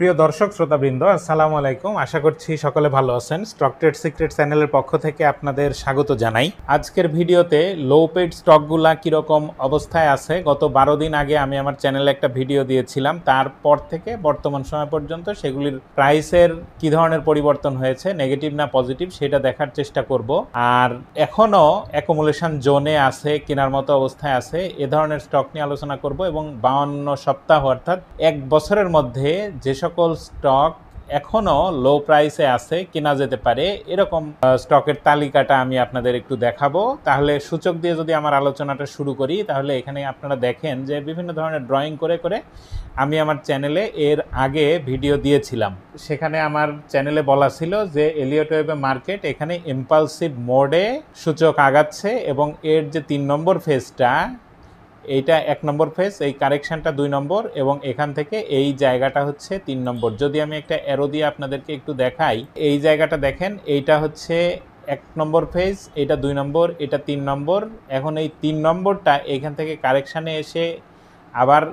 প্রিয় দর্শক শ্রোতাবৃন্দ, আসসালামু আলাইকুম। আশা করছি সকলে ভালো আছেন। স্টক ট্রেড সিক্রেট চ্যানেলের পক্ষ থেকে আপনাদের স্বাগত জানাই। আজকের ভিডিওতে লো পেড স্টকগুলা কীরকম অবস্থায় আছে, গত 12 দিন আগে আমি আমার চ্যানেলে একটা ভিডিও দিয়েছিলাম। তারপর থেকে বর্তমান সময় পর্যন্ত সেগুলির প্রাইসের কী ধরনের পরিবর্তন হয়েছে, নেগেটিভ না পজিটিভ, সেটা দেখার চেষ্টা করব। আর এখনও অ্যাকুমুলেশন জোনে আছে, কেনার মতো অবস্থায় আছে, এ ধরনের স্টক নিয়ে আলোচনা করব। এবং 52 সপ্তাহ অর্থাৎ এক বছরের মধ্যে যে সকল স্টক এখনো লো প্রাইসে আছে, কেনা যেতে পারে, এরকম স্টকের তালিকাটা আমি আপনাদের একটু দেখাবো। তাহলে সূচক দিয়ে যদি আমার আলোচনাটা শুরু করি, তাহলে এখানে আপনারা দেখেন যে বিভিন্ন ধরনের ড্রয়িং করে করে আমি আমার চ্যানেলে এর আগে ভিডিও দিয়েছিলাম। সেখানে আমার চ্যানেলে বলা ছিল যে এলিয়ট ওয়েবে মার্কেট এখানে ইম্পালসিভ মোডে সূচক আগাচ্ছে এবং এর যে 3 নম্বর ফেজটা, এইটা 1 নম্বর ফেজ, এই কারেকশানটা 2 নম্বর এবং এখান থেকে এই জায়গাটা হচ্ছে 3 নম্বর। যদি আমি একটা অ্যারো দিয়ে আপনাদেরকে একটু দেখাই, এই জায়গাটা দেখেন, এইটা হচ্ছে 1 নম্বর ফেজ, এটা 2 নম্বর, এটা 3 নম্বর। এখন এই 3 নম্বরটা এখান থেকে কারেকশানে এসে আবার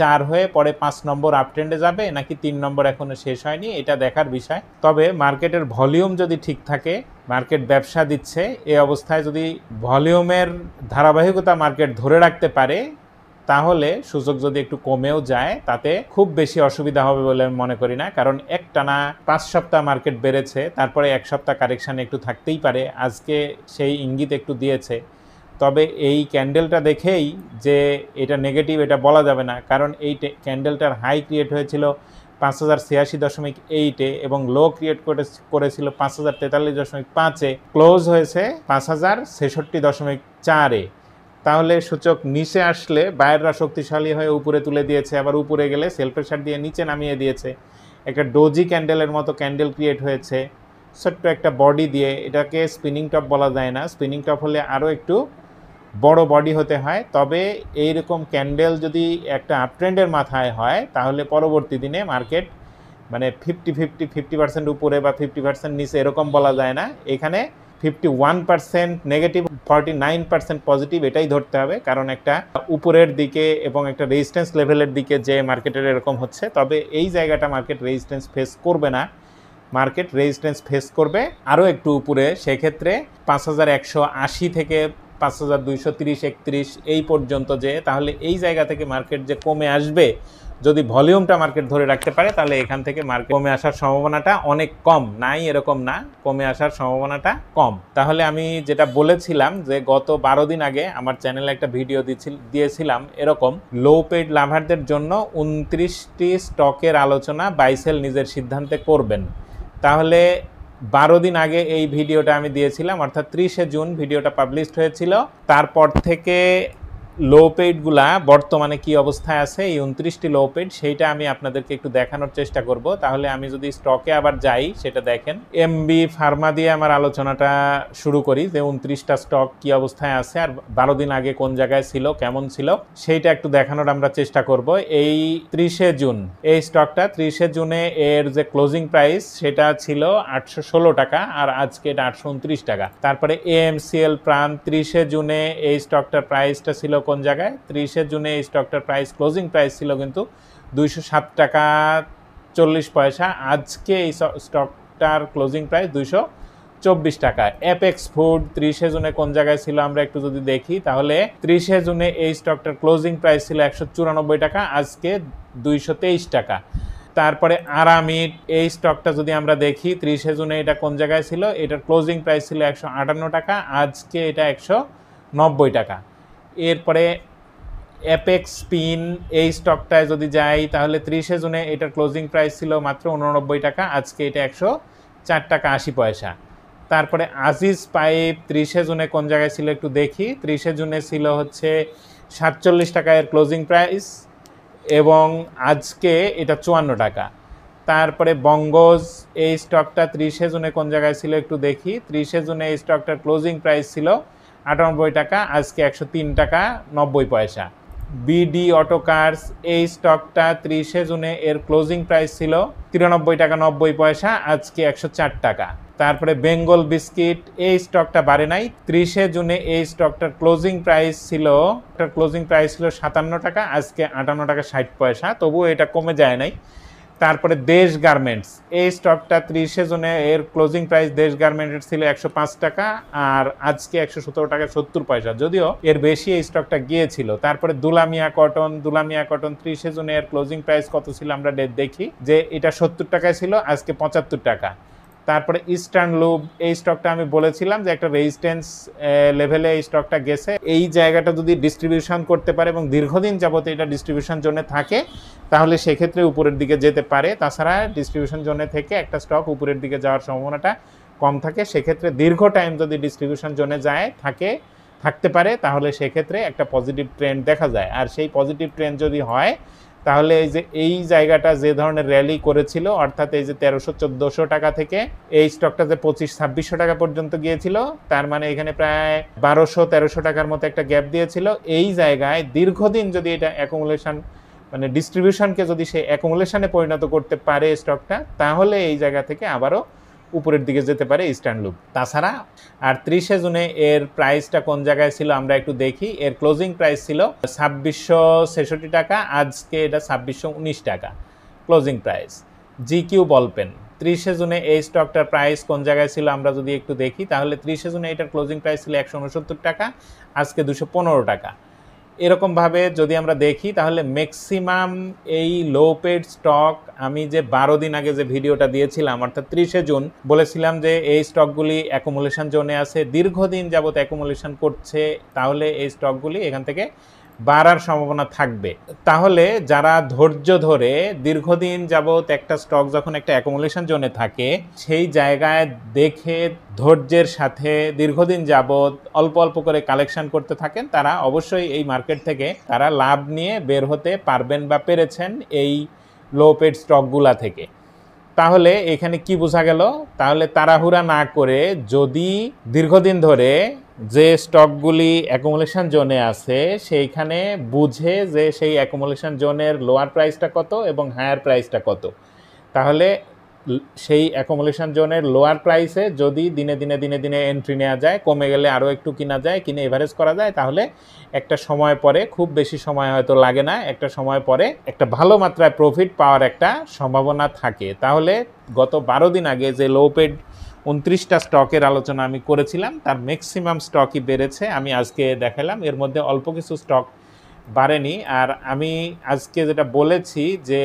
4 হয়ে পরে 5 নম্বর আপট্রেন্ডে যাবে নাকি 3 নম্বর এখনও শেষ হয়নি, এটা দেখার বিষয়। তবে মার্কেটের ভলিউম যদি ঠিক থাকে, মার্কেট ব্যবসা দিচ্ছে, এই অবস্থায় যদি ভলিউমের ধারাবাহিকতা মার্কেট ধরে রাখতে পারে, তাহলে সূচক যদি একটু কমেও যায় তাতে খুব বেশি অসুবিধা হবে বলে আমি মনে করি না। কারণ একটানা 5 সপ্তাহ মার্কেট বেড়েছে, তারপরে 1 সপ্তাহ কারেকশান একটু থাকতেই পারে। আজকে সেই ইঙ্গিত একটু দিয়েছে। তবে এই ক্যান্ডেলটা দেখেই যে এটা নেগেটিভ এটা বলা যাবে না, কারণ এই ক্যান্ডেলটার হাই ক্রিয়েট হয়েছিল 5086.8-এ এবং লো ক্রিয়েট করেছিল 5043.5-এ, ক্লোজ হয়েছে 5066.4-এ। তাহলে সূচক নিচে আসলে বায়াররা শক্তিশালী হয়ে উপরে তুলে দিয়েছে, আবার উপরে গেলে সেল প্রেশার দিয়ে নিচে নামিয়ে দিয়েছে। একটা ডোজি ক্যান্ডেলের মতো ক্যান্ডেল ক্রিয়েট হয়েছে ছোট্ট একটা বডি দিয়ে। এটাকে স্পিনিং টপ বলা যায় না, স্পিনিং টপ হলে আরও একটু বড় বডি হতে হয়। তবে এইরকম ক্যান্ডেল যদি একটা আপট্রেন্ডের মাথায় হয়, তাহলে পরবর্তী দিনে মার্কেট মানে 50% উপরে বা 50% নিচে এরকম বলা যায় না। এখানে 51% নেগেটিভ, 49% পজিটিভ, এটাই ধরতে হবে। কারণ একটা উপরের দিকে এবং একটা রেজিস্ট্যান্স লেভেলের দিকে যে মার্কেটের এরকম হচ্ছে, তবে এই জায়গাটা মার্কেট রেজিস্ট্যান্স ফেস করবে না, মার্কেট রেজিস্ট্যান্স ফেস করবে আরও একটু উপরে। সেক্ষেত্রে 5180 থেকে 5230-31 এই পর্যন্ত যে, তাহলে এই জায়গা থেকে মার্কেট যে কমে আসবে, যদি ভলিউমটা মার্কেট ধরে রাখতে পারে, তাহলে এখান থেকে মার্কেট কমে আসার সম্ভাবনাটা অনেক কম, নাই এরকম না, কমে আসার সম্ভাবনাটা কম। তাহলে আমি যেটা বলেছিলাম যে গত 12 দিন আগে আমার চ্যানেলে একটা ভিডিও দিয়েছিলাম এরকম লো পেড লাভারদের জন্য 29টি স্টকের আলোচনা, বাইসেল নিজের সিদ্ধান্তে করবেন। তাহলে 12 দিন আগে এই ভিডিওটা আমি দিয়েছিলাম, অর্থাৎ 30শে জুন ভিডিওটা পাবলিশড হয়েছিল। তারপর থেকে লো পেডগুলা বর্তমানে কি অবস্থায় আছে, এই 29টি লো পেড, সেইটা আমি আপনাদেরকে একটু দেখানোর চেষ্টা করব। তাহলে আমি যদি স্টকে আবার যাই, সেটা দেখেন, এমবি ফার্মা দিয়ে আমার আলোচনাটা শুরু করি যে 29টা স্টক কি অবস্থায় আছে আর 12 দিন আগে কোন জায়গায় ছিল, কেমন ছিল, সেইটা একটু দেখানোর আমরা চেষ্টা করব। এই 30শে জুন এই স্টকটা, 30শে জুনে এর যে ক্লোজিং প্রাইস সেটা ছিল 816 টাকা আর আজকে এটা 829 টাকা। তারপরে এএমসিএল প্রাণ, 30শে জুনে এই স্টকটার প্রাইসটা ছিল কোন জায়গায়, 30শে জুনে এই স্টকটার প্রাইস, ক্লোজিং প্রাইস ছিল কিন্তু 207 টাকা 40 পয়সা। আজকে এই স্টকটার ক্লোজিং প্রাইস 224 টাকা। অ্যাপেক্স ফুড 30শে জুনে কোন জায়গায় ছিল আমরা একটু যদি দেখি, তাহলে 30শে জুনে এই স্টকটার ক্লোজিং প্রাইস ছিল 194 টাকা, আজকে 223 টাকা। তারপরে আরামিড, এই স্টকটা যদি আমরা দেখি, 30শে জুনে এটা কোন জায়গায় ছিল, এটার ক্লোজিং প্রাইস ছিল 158 টাকা, আজকে এটা 190 টাকা। এরপরে অ্যাপেক্স স্পিন, এই স্টকটায় যদি যাই, তাহলে 30শে জুনে এটার ক্লোজিং প্রাইস ছিল মাত্র 89 টাকা, আজকে এটা 104 টাকা 80 পয়সা। তারপরে আজিজ পাইপ, 30শে জুনে কোন জায়গায় ছিল একটু দেখি, 30শে জুনে ছিল হচ্ছে 47 টাকা এর ক্লোজিং প্রাইস এবং আজকে এটা 54 টাকা। তারপরে বঙ্গজ, এই স্টকটা 30শে জুনে কোন জায়গায় ছিল একটু দেখি, 30শে জুনে এই স্টকটার ক্লোজিং প্রাইস ছিল 98 টাকা, আজকে 103 টাকা 90 পয়সা। বিডি অটো কার্স, এই স্টকটা 30শে জুনে এর ক্লোজিং প্রাইস ছিল 93 টাকা 90 পয়সা, আজকে 104 টাকা। তারপরে বেঙ্গল বিস্কিট, এই স্টকটা বাড়ে নাই, 30শে জুনে এই স্টকটার ক্লোজিং প্রাইস ছিল 57 টাকা, আজকে 58 টাকা 60 পয়সা, তবুও এটা কমে যায় নাই। তারপরে দেশ গার্মেন্টস, এই স্টকটা 30 জুনে এর ক্লোজিং প্রাইস দেশ গার্মেন্টস ছিল 105 টাকা, আর আজকে 117 টাকা 70 পয়সা, যদিও এর বেশি এই স্টকটা গিয়েছিল। তারপরে দুলামিয়া কটন 30 জুনে এর ক্লোজিং প্রাইস কত ছিল আমরা দেখি যে এটা 70 টাকায় ছিল, আজকে 75 টাকা। তারপরে ইস্টার্ন লুব, এই স্টকটা আমি বলেছিলাম যে একটা রেজিস্ট্যান্স লেভেলে এই স্টকটা গেছে, এই জায়গাটা যদি ডিস্ট্রিবিউশন করতে পারে এবং দীর্ঘদিন যাবত এটা ডিস্ট্রিবিউশন জোনে থাকে তাহলে সেক্ষেত্রে উপরের দিকে যেতে পারে। তাছাড়া ডিস্ট্রিবিউশন জোনে থেকে একটা স্টক উপরের দিকে যাওয়ার সম্ভাবনাটা কম থাকে। সেক্ষেত্রে দীর্ঘ টাইম যদি ডিস্ট্রিবিউশন জোনে যায় থাকতে পারে তাহলে সেক্ষেত্রে একটা পজিটিভ ট্রেন্ড দেখা যায়। আর সেই পজিটিভ ট্রেন্ড যদি হয় তাহলে এই জায়গাটা যে ধরনের র্যালি করেছিল, অর্থাৎ এই যে 1300-1400 টাকা থেকে এই স্টকটা যে 2500-2600 টাকা পর্যন্ত গিয়েছিল, তার মানে এখানে প্রায় 1200-1300 টাকার মতো একটা গ্যাপ দিয়েছিল। এই জায়গায় দীর্ঘদিন যদি এটা অ্যাকুমুলেশন মানে ডিস্ট্রিবিউশনকে যদি সে অ্যাকুমুলেশনে পরিণত করতে পারে স্টকটা, তাহলে এই জায়গা থেকে আবারও উপরের দিকে যেতে পারে ইস্টার্ন লুপ। তাছাড়া আর 30 জুনে এর প্রাইসটা কোন জায়গায় ছিল আমরা একটু দেখি। এর ক্লোজিং প্রাইস ছিল 2666 টাকা, আজকে এটা 2619 টাকা ক্লোজিং প্রাইস। জিকিউ বলপেন 30 জুনে এই স্টকটার প্রাইস কোন জায়গায় ছিল আমরা যদি একটু দেখি, তাহলে 30 জুনে এটার ক্লোজিং প্রাইস ছিল 169 টাকা, আজকে 215 টাকা। এরকমভাবে যদি আমরা দেখি তাহলে ম্যাক্সিমাম এই লো পেড স্টক, আমি যে 12 দিন আগে যে ভিডিওটা দিয়েছিলাম অর্থাৎ 30 জুন বলেছিলাম যে এই স্টকগুলি অ্যাকুমুলেশন জোনে আছে, দীর্ঘদিন যাবত অ্যাকুমুলেশন করছে, তাহলে এই স্টকগুলি এখান থেকে বাড়ার সম্ভাবনা থাকবে। তাহলে যারা ধৈর্য ধরে দীর্ঘদিন যাবত একটা স্টক যখন একটা অ্যাকুমুলেশন জোনে থাকে সেই জায়গায় দেখে ধৈর্যের সাথে দীর্ঘদিন যাবত অল্প অল্প করে কালেকশন করতে থাকেন, তারা অবশ্যই এই মার্কেট থেকে তারা লাভ নিয়ে বের হতে পারবেন বা পেরেছেন এই লো পেড স্টকগুলা থেকে। তাহলে এখানে কি বোঝা গেল, তাহলে তাড়াহুড়া না করে যদি দীর্ঘদিন ধরে যে স্টকগুলি অ্যাকুমুলেশন জোনে আছে সেইখানে বুঝে যে সেই অ্যাকুমুলেশন জোনের লোয়ার প্রাইসটা কত এবং হায়ার প্রাইসটা কত, তাহলে সেই অ্যাকুমুলেশন জোনের লোয়ার প্রাইসে যদি দিনে দিনে এন্ট্রি নেওয়া যায়, কমে গেলে আরও একটু কিনা যায়, কিনে এভারেজ করা যায়, তাহলে একটা সময় পরে, খুব বেশি সময় হয়তো লাগে না, একটা সময় পরে একটা ভালো মাত্রায় প্রফিট পাওয়ার একটা সম্ভাবনা থাকে। তাহলে গত 12 দিন আগে যে লো পেড 29টা স্টকের আলোচনা আমি করেছিলাম তার ম্যাক্সিমাম স্টকই বেড়েছে, আমি আজকে দেখালাম। এর মধ্যে অল্প কিছু স্টক বাড়েনি। আর আমি আজকে যেটা বলেছি যে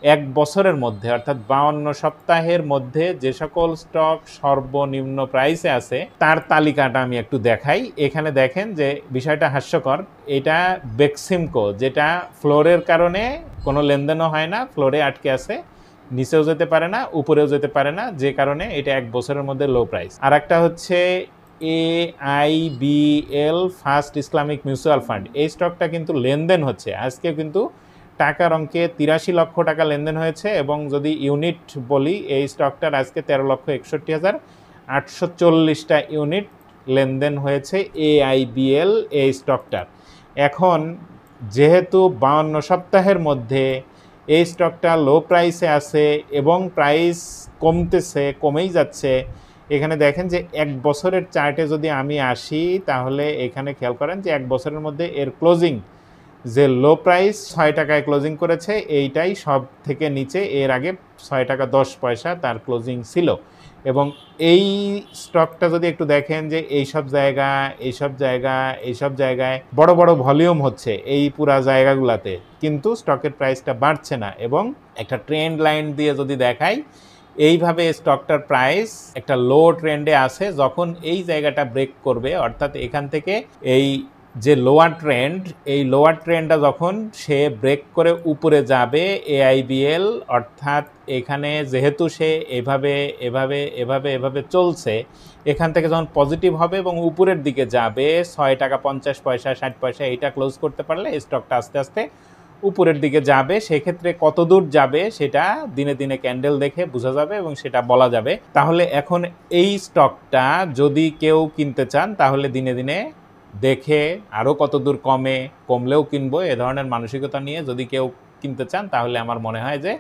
এক বছরের মধ্যে অর্থাৎ 52 সপ্তাহের মধ্যে যে সকল স্টক সর্বনিম্ন প্রাইসে আছে তার তালিকাটা আমি একটু দেখাই। এখানে দেখেন যে বিষয়টা হাস্যকর, এটা বেক্সিমকো, যেটা ফ্লোরের কারণে কোনো লেনদেনও হয় না, ফ্লোরে আটকে আছে, নিচেও যেতে পারে না উপরেও যেতে পারে না, যে কারণে এটা এক বছরের মধ্যে লো প্রাইস। আর একটা হচ্ছে AIBL first Islamic mutual fund, এই স্টকটা কিন্তু লেনদেন হচ্ছে, আজকে কিন্তু টাকার অঙ্কে 83 লক্ষ টাকা লেনদেন হয়েছে, এবং যদি ইউনিট বলি এই স্টকটার আজকে 13,61,840টা ইউনিট লেনদেন হয়েছে AIBL এই স্টকটার। এখন যেহেতু 52 সপ্তাহের মধ্যে এই স্টকটা লো প্রাইসে আছে এবং প্রাইস কমেই যাচ্ছে, এখানে দেখেন যে এক বছরের চার্টে যদি আমি আসি তাহলে এখানে খেয়াল করেন যে এক বছরের মধ্যে এর ক্লোজিং যে লো প্রাইস 6 টাকায় ক্লোজিং করেছে, এইটাই সব থেকে নিচে, এর আগে 6 টাকা 10 পয়সা তার ক্লোজিং ছিল। এবং এই স্টকটা যদি একটু দেখেন যে এইসব জায়গায় বড় বড় ভলিউম হচ্ছে এই পুরা জায়গাগুলোতে, কিন্তু স্টকের প্রাইসটা বাড়ছে না। এবং একটা ট্রেন্ড লাইন দিয়ে যদি দেখাই, এইভাবে স্টকটার প্রাইস একটা লো ট্রেন্ডে আছে, যখন এই জায়গাটা ব্রেক করবে অর্থাৎ এখান থেকে এই যে লোয়ার ট্রেন্ড, এই লোয়ার ট্রেন্ডটা যখন সে ব্রেক করে উপরে যাবে AIBL, অর্থাৎ এখানে যেহেতু সে এভাবে চলছে, এখান থেকে যখন পজিটিভ হবে এবং উপরের দিকে যাবে 6 টাকা 50 পয়সা 60 পয়সা, এইটা ক্লোজ করতে পারলে স্টকটা আস্তে আস্তে উপরের দিকে যাবে। সেক্ষেত্রে কত দূর যাবে সেটা দিনে দিনে ক্যান্ডেল দেখে বোঝা যাবে এবং সেটা বলা যাবে। তাহলে এখন এই স্টকটা যদি কেউ কিনতে চান তাহলে দিনে দিনে দেখে আরও কত দূর কমলেও কিনবো, এ ধরনের মানসিকতা নিয়ে যদি কেউ কিনতে চান তাহলে আমার মনে হয় যে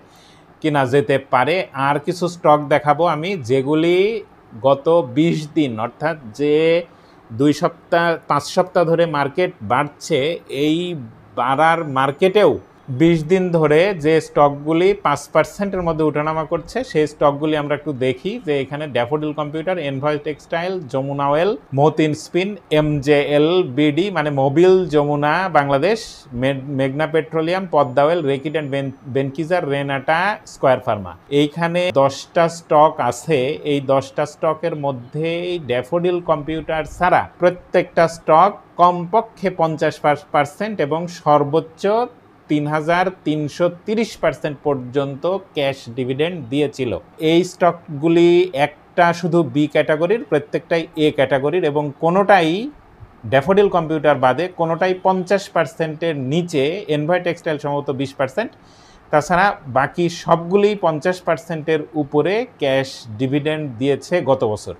কিনা যেতে পারে। আর কিছু স্টক দেখাবো আমি যেগুলি গত 20 দিন অর্থাৎ যে 5 সপ্তাহ ধরে মার্কেট বাড়ছে, এই বাড়ার মার্কেটেও 20 দিন ধরে যে স্টকগুলি 5%-এর মধ্যে উঠানামা করছে সেই স্টকগুলি আমরা একটু দেখি যে এখানে Daffodil computer, Envoy textile, Jamuna oil, Motin spin, MJL BD মানে মোবিল যমুনা বাংলাদেশ, মেঘনা petroleum, Padma oil, Reckitt and Benckiser, Renata, square pharma. এইখানে 10টা স্টক আছে। এই 10টা স্টকের মধ্যে ড্যাফোডিল কম্পিউটার ছাড়া প্রত্যেকটা স্টক কমপক্ষে 50% এবং সর্বোচ্চ 3330% পর্যন্ত ক্যাশ ডিভিডেন্ড দিয়েছিল। এই স্টকগুলি একটা শুধু বি ক্যাটাগরির, প্রত্যেকটাই এ ক্যাটাগরির এবং কোনোটাই ড্যাফোডিল কম্পিউটার বাদে কোনোটাই 50%-এর নিচে, এনভয় টেক্সটাইল সম্ভবত 20%, তাছাড়া বাকি সবগুলি 50%-এর উপরে ক্যাশ ডিভিডেন্ড দিয়েছে গত বছর।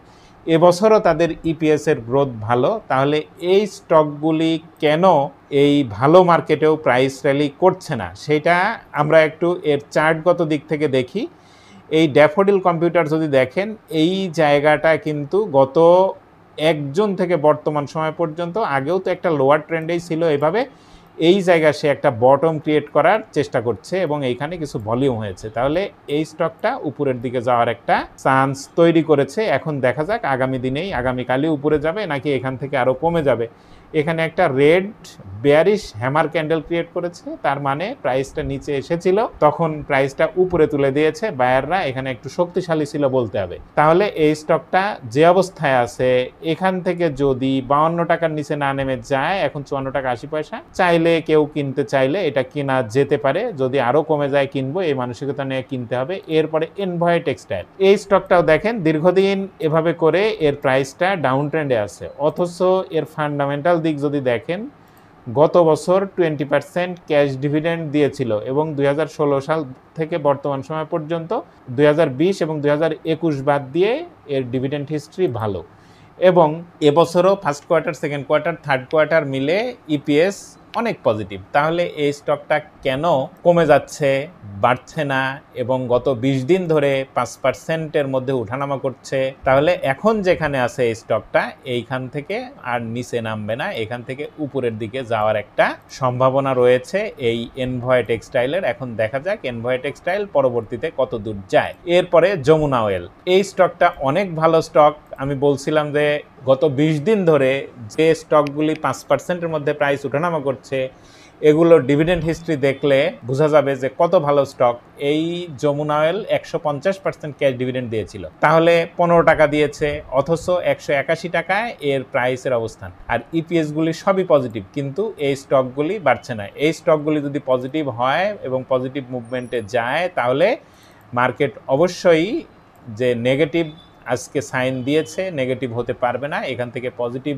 এবছরও তাদের ইপিএসের গ্রোথ ভালো। তাহলে এই স্টকগুলি কেন এই ভালো মার্কেটেও প্রাইস র্যালি করছে না সেটা আমরা একটু এর চার্টগত দিক থেকে দেখি। এই ড্যাফোডিল কম্পিউটার যদি দেখেন, এই জায়গাটা কিন্তু গত 1 জুন থেকে বর্তমান সময় পর্যন্ত, আগেও তো একটা লোয়ার ট্রেন্ডেই ছিল এভাবে, এই জায়গায় সে একটা বটম ক্রিয়েট করার চেষ্টা করছে এবং এইখানে কিছু ভলিউম হয়েছে। তাহলে এই স্টকটা উপরের দিকে যাওয়ার একটা চান্স তৈরি করেছে। এখন দেখা যাক আগামী দিনেই, আগামীকালই উপরে যাবে নাকি এখান থেকে আরও কমে যাবে। এখানে একটা red bearish hammer candle create করেছে, তার মানে প্রাইসটা নিচে এসেছিল, তখন প্রাইসটা উপরে তুলে দিয়েছে। বায়াররা এখানে একটু শক্তিশালী ছিল বলতে হবে। তাহলে এই স্টকটা যে অবস্থায় আছে, এখান থেকে যদি 52 টাকার নিচে না নেমে যায়, এখন 54 টাকা 80 পয়সা, চাইলে কেউ কিনতে চাইলে এটা কেনা যেতে পারে। যদি আরও কমে যায় কিনবো, এই মানসিকতা নিয়ে কিনতে হবে। এরপরে এনভয় টেক্সটাইল, এই স্টকটাও দেখেন দীর্ঘদিন এভাবে করে এর প্রাইসটা ডাউন ট্রেন্ডে আছে, অথচ এর ফান্ডামেন্টাল দিক যদি দেখেন, গত বছর 20% ক্যাশ ডিভিডেন্ড দিয়েছিল এবং 2016 সাল থেকে বর্তমান সময় পর্যন্ত 2020 এবং 2021 বাদ দিয়ে এর ডিভিডেন্ড হিস্ট্রি ভালো। এবং এবছরও first quarter, second quarter, third quarter মিলে ইপিএস অনেক পজিটিভ। তাহলে এই স্টকটা কেন কমে যাচ্ছে, বাড়ছে না এবং গত 20 দিন ধরে 5%-এর মধ্যে উঠানামা করছে? তাহলে এখন যেখানে আছে এই স্টকটা, এইখান থেকে আর নিচে নামবে না, এখান থেকে উপরের দিকে যাওয়ার একটা সম্ভাবনা রয়েছে এই এনভয় টেক্সটাইলের। এখন দেখা যাক এনভয় টেক্সটাইল পরবর্তীতে কত দূর যায়। এরপরে যমুনা অয়েল, এই স্টকটা অনেক ভালো স্টক। আমি বলছিলাম যে গত 20 দিন ধরে যে স্টকগুলি 5%-এর মধ্যে প্রাইস উঠানামা করছে, এগুলোর ডিভিডেন্ড হিস্ট্রি দেখলে বোঝা যাবে যে কত ভালো স্টক। এই যমুনা অয়েল 150% ক্যাশ ডিভিডেন্ড দিয়েছিল, তাহলে 15 টাকা দিয়েছে, অথচ 181 টাকায় এর প্রাইসের অবস্থান। আর ইপিএসগুলি সবই পজিটিভ, কিন্তু এই স্টকগুলি বাড়ছে না। এই স্টকগুলি যদি পজিটিভ হয় এবং পজিটিভ মুভমেন্টে যায়, তাহলে মার্কেট অবশ্যই যে নেগেটিভ আজকে সাইন দিয়েছে, নেগেটিভ হতে পারবে না, এখান থেকে পজিটিভ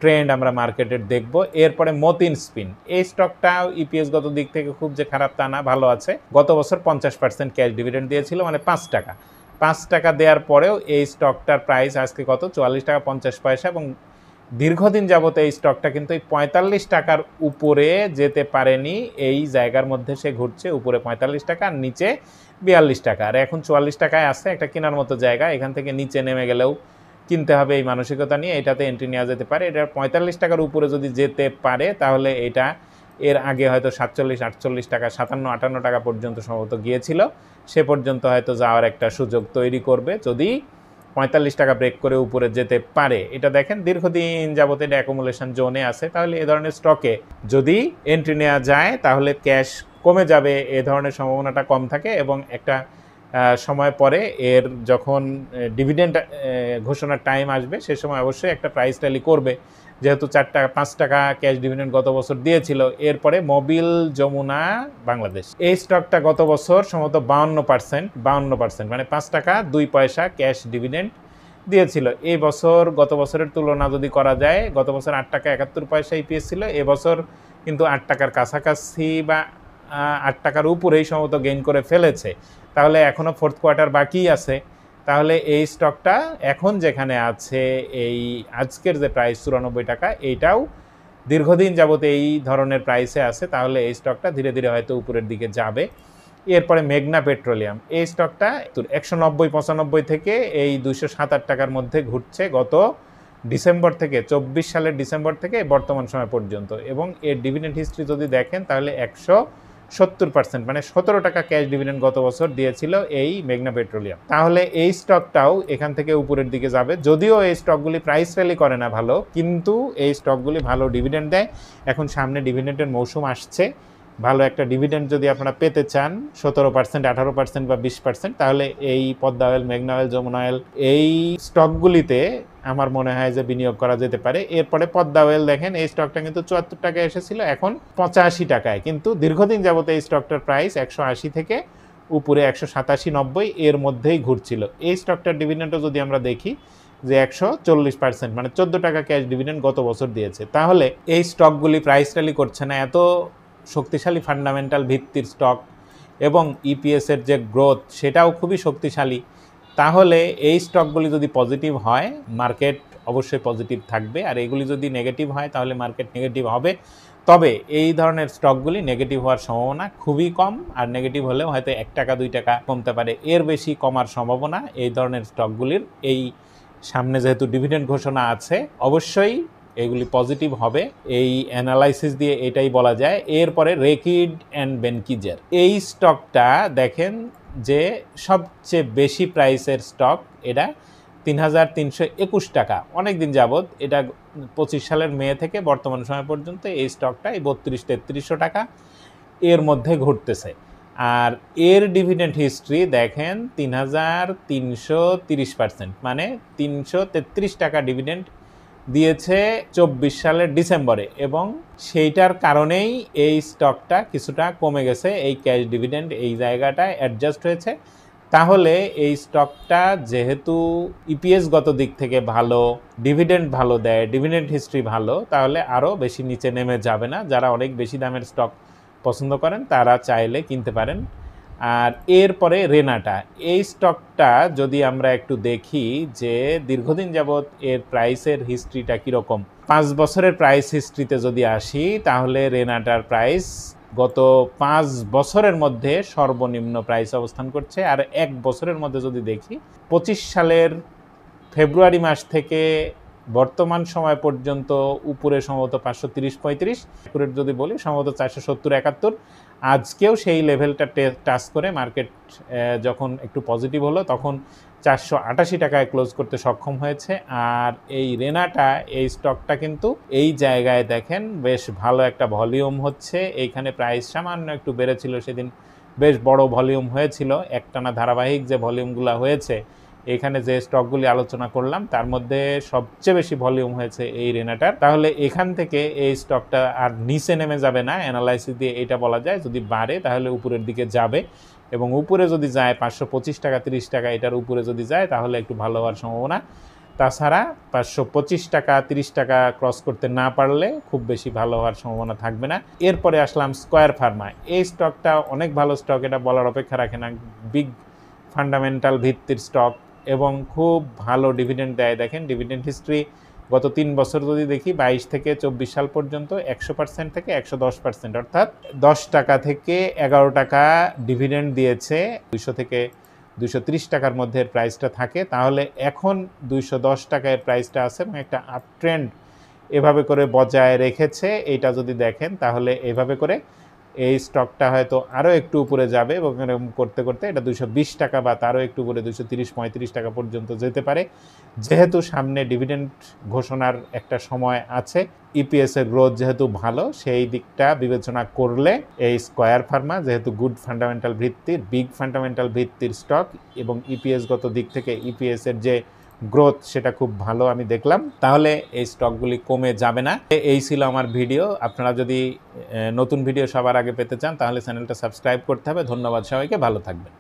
ট্রেন্ড আমরা মার্কেটের দেখব। এরপরে মতিন স্পিন, এই স্টকটা ইপিএস গত দিক থেকে খুব যে খারাপ তা না, ভালো আছে। গত বছর 50% ক্যাশ ডিভিডেন্ড দিয়েছিল, মানে 5 টাকা। 5 টাকা দেওয়ার পরেও এই স্টকটার প্রাইস আজকে কত, 44 টাকা 50 পয়সা, এবং দীর্ঘদিন যাবত এই স্টকটা কিন্তু এই 45 টাকার উপরে যেতে পারেনি। এই জায়গার মধ্যে সে ঘুরছে, উপরে 45 টাকা, নিচে 42 টাকা, আর এখন 44 টাকায় আসছে, একটা কেনার মতো জায়গা। এখান থেকে নিচে নেমে গেলেও কিনতে হবে এই মানসিকতা নিয়ে, এটাতে এন্ট্রি নেওয়া যেতে পারে। এটা 45 টাকার উপরে যদি যেতে পারে, তাহলে এটা এর আগে হয়তো 47, 48 টাকা, 57, 58 টাকা পর্যন্ত সম্ভবত গিয়েছিল, সে পর্যন্ত হয়তো যাওয়ার একটা সুযোগ তৈরি করবে যদি 45 টাকা ব্রেক করে উপরে যেতে পারে। এটা দেখেন দীর্ঘদিন যাবত এটা অ্যাকুমুলেশন জোনে আছে। তাহলে এ ধরনের স্টকে যদি এন্ট্রি নেওয়া যায়, তাহলে ক্যাশ কমে যাবে, এ ধরনের সম্ভাবনাটা কম থাকে, এবং একটা সময় পরে এর যখন ডিভিডেন্ড ঘোষণার টাইম আসবে, সে সময় অবশ্যই একটা প্রাইস র্যালি করবে, যেহেতু 4 টাকা 5 টাকা ক্যাশ ডিভিডেন্ড গত বছর দিয়েছিল। এরপরে মোবিল যমুনা বাংলাদেশ, এই স্টকটা গত বছর সম্ভবত 52%, মানে 5 টাকা 2 পয়সা ক্যাশ ডিভিডেন্ড দিয়েছিল। এই বছর গত বছরের তুলনা যদি করা যায়, গত বছর 8 টাকা 71 পয়সা ইপিএস ছিল, এবছর কিন্তু 8 টাকার কাছাকাছি বা 8 টাকার উপরেই সম্ভবত গেইন করে ফেলেছে। তাহলে এখনও ফোর্থ কোয়ার্টার বাকি আছে। তাহলে এই স্টকটা এখন যেখানে আছে, এই আজকের যে প্রাইস 94 টাকা, এইটাও দীর্ঘদিন যাবত এই ধরনের প্রাইসে আছে। তাহলে এই স্টকটা ধীরে ধীরে হয়তো উপরের দিকে যাবে। এরপরে মেঘনা পেট্রোলিয়াম, এই স্টকটা 190-95 থেকে এই 207 টাকার মধ্যে ঘুরছে গত ডিসেম্বর থেকে, 24 সালের ডিসেম্বর থেকে বর্তমান সময় পর্যন্ত। এবং এর ডিভিডেন্ড হিস্ট্রি যদি দেখেন, তাহলে 70%, মানে 17 টাকা ক্যাশ ডিভিডেন্ড গত বছর দিয়েছিল এই মেঘনা পেট্রোলিয়াম। তাহলে এই স্টকটাও এখান থেকে উপরের দিকে যাবে, যদিও এই স্টকগুলি প্রাইস র্যালি করে না ভালো, কিন্তু এই স্টকগুলি ভালো ডিভিডেন্ড দেয়। এখন সামনে ডিভিডেন্ডের মৌসুম আসছে, ভালো একটা ডিভিডেন্ড যদি আপনারা পেতে চান 17%, 18% বা 20%, তাহলে এই পদ্মা অয়েল, মেঘনা অয়েল, যমুনা অয়েল এই স্টকগুলিতে আমার মনে হয় যে বিনিয়োগ করা যেতে পারে। এরপরে পদ্মা অয়েল দেখেন, এই স্টকটা কিন্তু 74 টাকায় এসেছিল, এখন 85 টাকায়, কিন্তু দীর্ঘদিন যাবত এই স্টকটার প্রাইস 180 থেকে উপরে 187-90 এর মধ্যেই ঘুরছিল। এই স্টকটার ডিভিডেন্ডও যদি আমরা দেখি যে 140%, মানে 14 টাকা ক্যাশ ডিভিডেন্ড গত বছর দিয়েছে। তাহলে এই স্টকগুলি প্রাইস র্যালি করছে না, এত শক্তিশালী ফান্ডামেন্টাল ভিত্তির স্টক এবং ইপিএসের যে গ্রোথ সেটাও খুবই শক্তিশালী। তাহলে এই স্টকগুলি যদি পজিটিভ হয়, মার্কেট অবশ্যই পজিটিভ থাকবে, আর এগুলি যদি নেগেটিভ হয় তাহলে মার্কেট নেগেটিভ হবে। তবে এই ধরনের স্টকগুলি নেগেটিভ হওয়ার সম্ভাবনা খুবই কম, আর নেগেটিভ হলেও হয়তো 1 টাকা 2 টাকা কমতে পারে, এর বেশি কমার সম্ভাবনা এই ধরনের স্টকগুলির। এই সামনে যেহেতু ডিভিডেন্ড ঘোষণা আছে, অবশ্যই এগুলি পজিটিভ হবে, এই অ্যানালাইসিস দিয়ে এটাই বলা যায়। এরপরে রেকিড অ্যান্ড বেনকিজার, এই স্টকটা দেখেন যে সবচেয়ে বেশি প্রাইসের স্টক, এটা 3321 টাকা, অনেক দিন যাবৎ, এটা 25 সালের মে থেকে বর্তমান সময় পর্যন্ত এই স্টকটা এই 32-3300 টাকা এর মধ্যে ঘুরতেছে। আর এর ডিভিডেন্ড হিস্ট্রি দেখেন 3330%, মানে 333 টাকা ডিভিডেন্ড দিয়েছে 24 সালের ডিসেম্বরে, এবং সেইটার কারণেই এই স্টকটা কিছুটা কমে গেছে, এই ক্যাশ ডিভিডেন্ড এই জায়গাটায় অ্যাডজাস্ট হয়েছে। তাহলে এই স্টকটা যেহেতু ইপিএস গত দিক থেকে ভালো, ডিভিডেন্ড ভালো দেয়, ডিভিডেন্ড হিস্ট্রি ভালো, তাহলে আরও বেশি নিচে নেমে যাবে না। যারা অনেক বেশি দামের স্টক পছন্দ করেন তারা চাইলে কিনতে পারেন। আর এরপরে রেনাটা, এই স্টকটা যদি আমরা একটু দেখি যে দীর্ঘদিন যাবৎ এর প্রাইসের হিস্ট্রিটা কীরকম, 5 বছরের প্রাইস হিস্ট্রিতে যদি আসি, তাহলে রেনাটার প্রাইস গত 5 বছরের মধ্যে সর্বনিম্ন প্রাইস অবস্থান করছে। আর 1 বছরের মধ্যে যদি দেখি, 25 সালের ফেব্রুয়ারি মাস থেকে বর্তমান সময় পর্যন্ত উপরে সম্ভবত 530-35, উপরের যদি বলি সম্ভবত 470-71, আজকেও সেই লেভেলটা টাচ করে মার্কেট যখন একটু পজিটিভ হলো তখন 488 টাকায় ক্লোজ করতে সক্ষম হয়েছে। আর এই রেনাটা, এই স্টকটা কিন্তু এই জায়গায় দেখেন বেশ ভালো একটা ভলিউম হচ্ছে, এইখানে প্রাইস সামান্য একটু বেড়েছিল, সেদিন বেশ বড় ভলিউম হয়েছিল, একটানা ধারাবাহিক যে ভলিউমগুলো হয়েছে, এখানে যে স্টকগুলি আলোচনা করলাম তার মধ্যে সবচেয়ে বেশি ভলিউম হয়েছে এই রেনাটার। তাহলে এখান থেকে এই স্টকটা আর নিচে নেমে যাবে না, অ্যানালাইসিস দিয়ে এটা বলা যায়। যদি বাড়ে তাহলে উপরের দিকে যাবে, এবং উপরে যদি যায় 525 টাকা 30 টাকা এটার উপরে যদি যায় তাহলে একটু ভালো হওয়ার সম্ভাবনা। তাছাড়া 525 টাকা 30 টাকা ক্রস করতে না পারলে খুব বেশি ভালো হওয়ার সম্ভাবনা থাকবে না। এরপরে আসলাম স্কয়ার ফার্মা, এই স্টকটা অনেক ভালো স্টক, এটা বলার অপেক্ষা রাখে না, বিগ ফান্ডামেন্টাল ভিত্তির স্টক এবং খুব ভালো ডিভিডেন্ড দেয়। দেখেন ডিভিডেন্ড হিস্ট্রি গত 3 বছর যদি দেখি, 22 থেকে 24 সাল পর্যন্ত 100% থেকে 110%, অর্থাৎ 10 টাকা থেকে 11 টাকা ডিভিডেন্ড দিয়েছে। 200 থেকে 230 টাকার মধ্যে প্রাইসটা থাকে, তাহলে এখন 210 টাকায় প্রাইসটা আছে এবং একটা আপ ট্রেন্ড এভাবে করে বজায় রেখেছে। এইটা যদি দেখেন তাহলে এভাবে করে এই স্টকটা হয়তো আরও একটু উপরে যাবে, এবং এরকম করতে করতে এটা 220 টাকা বা তারও একটু উপরে 230-35 টাকা পর্যন্ত যেতে পারে। যেহেতু সামনে ডিভিডেন্ড ঘোষণার একটা সময় আছে, ইপিএসের গ্রোথ যেহেতু ভালো, সেই দিকটা বিবেচনা করলে এই স্কয়ার ফার্মা যেহেতু গুড ফান্ডামেন্টাল ভিত্তির, বিগ ফান্ডামেন্টাল ভিত্তির স্টক, এবং ইপিএস গত দিক থেকে ইপিএসের যে গ্রোথ সেটা খুব ভালো আমি দেখলাম, তাহলে এই স্টকগুলি কমে যাবে না। এই ছিল আমার ভিডিও। আপনারা যদি নতুন ভিডিও সবার আগে পেতে চান তাহলে চ্যানেলটা সাবস্ক্রাইব করতে হবে। ধন্যবাদ সবাইকে, ভালো থাকবেন।